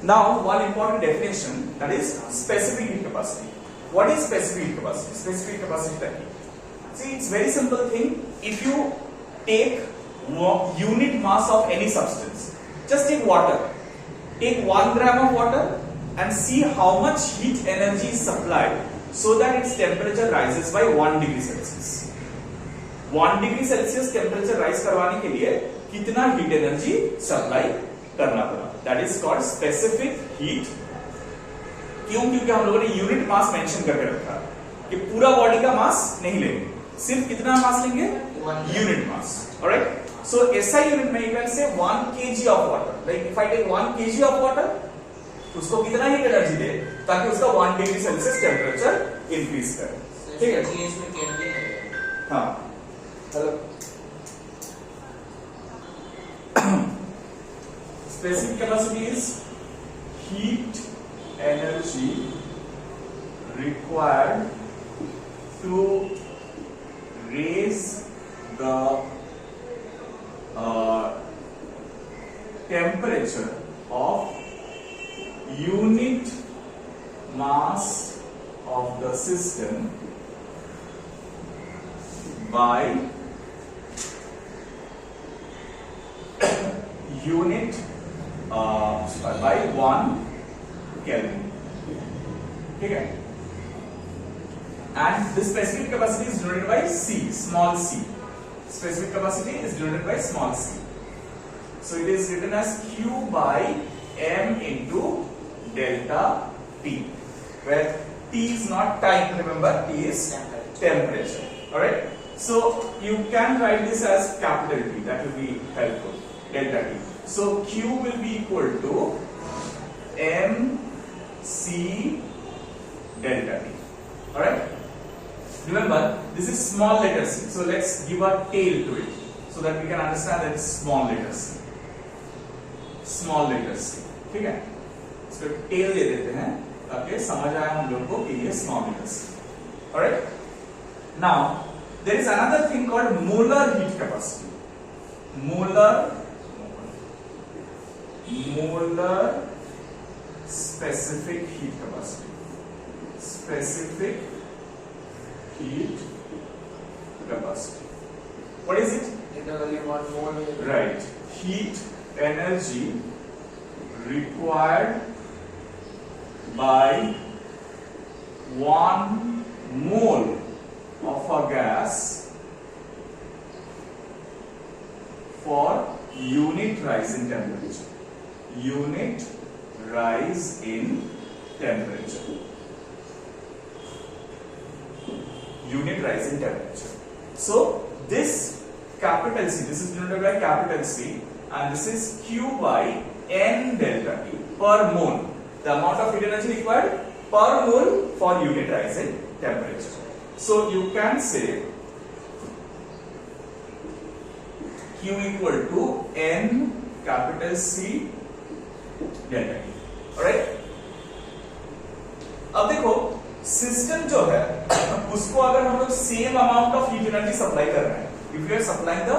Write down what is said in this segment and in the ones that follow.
Now, one important definition, that is specific heat capacity. What is specific heat capacity? Specific heat capacity that is, see, it's very simple thing. If you take unit mass of any substance, just take water. Take 1 gram of water and see how much heat energy is supplied so that its temperature rises by 1 degree Celsius. 1 degree Celsius temperature rise करवाने के लिए कितना heat energy supply करना पड़ा? That is called specific heat. क्यों? क्योंकि हम लोगों ने यूनिट मास मेंशन करके रखा कि पूरा बॉडी का मास नहीं लेंगे, सिर्फ कितना मास लेंगे? Unit mass. Alright. So SI unit में you can say 1 kg of water. Like if I take 1 kg of water, उसको कितना हीट एनर्जी दे ताकि उसका 1 डिग्री सेल्सियस टेम्परेचर इंक्रीज करे. ठीक है. इसमें केल्विन है. हाँ. Hello. Specific capacity is heat energy required to raise the temperature of unit mass of the system by unit by 1 Kelvin. ठीक है. And this specific capacity is denoted by C, small c. Specific capacity is denoted by small c. So it is written as Q by M into delta T, where T is not time, remember, T is temperature. Alright. So you can write this as capital T, that will be helpful, delta T. So Q will be equal to M C delta T. Alright. Remember, this is small letter c, so let's give a tail to it so that we can understand that it's small letter c. Small letter c. ठीक है. इसको tail दे देते हैं ताकि समझ आए हम लोग को कि ये small letter c. Alright. Now there is another thing called molar heat capacity. Molar specific heat capacity. Specific heat capacity. What is it? Right. Heat energy required by 1 mole of a gas for unit rise in temperature. Unit rise in temperature. Unit rise in temperature. So this capital C, this is denoted by capital C, and this is Q by N delta T per mole. The amount of heat energy required per mole for unit rise in temperature. So you can say Q equal to N capital C delta T. Alright? अब देखो system जो है उसको अगर हम लोग same amount of heat energy supply कर रहे हैं, if you are supplying the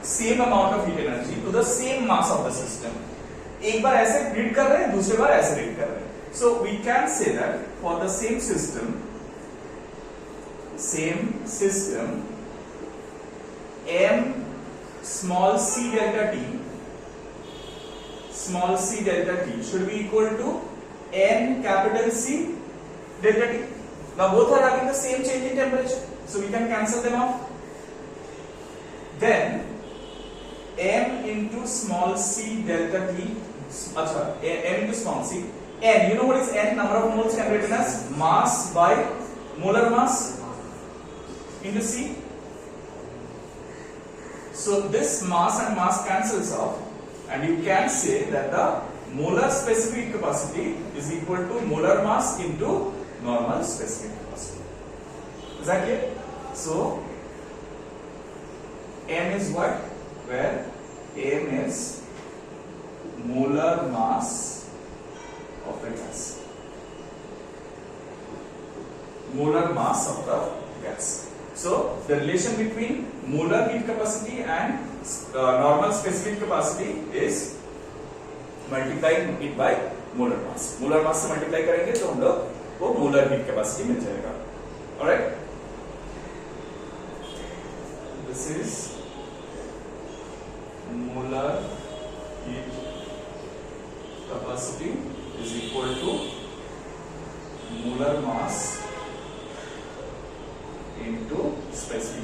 same amount of heat energy to the same mass of the system, एक बार ऐसे रीड कर रहे हैं, दूसरी बार ऐसे रीड कर रहे हैं, so we can say that for the same system m small c delta t should be equal to n capital C delta T. Now both are having the same change in temperature, so we can cancel them off. Then m into small c delta T, m into small c, n, you know what is n? Number of moles can be written as mass by molar mass into c. So this mass and mass cancels off, and you can say that the molar specific capacity is equal to molar mass into normal specific capacity. Is that clear? So m is what? Where m is molar mass of the gas. Molar mass of the gas. So the relation between molar heat capacity and normal specific capacity is multiplying it by molar mass से multiply करेंगे तो हम लोग को molar heat capacity मिल जाएगा। Alright, this is molar heat capacity is equal to molar mass into specific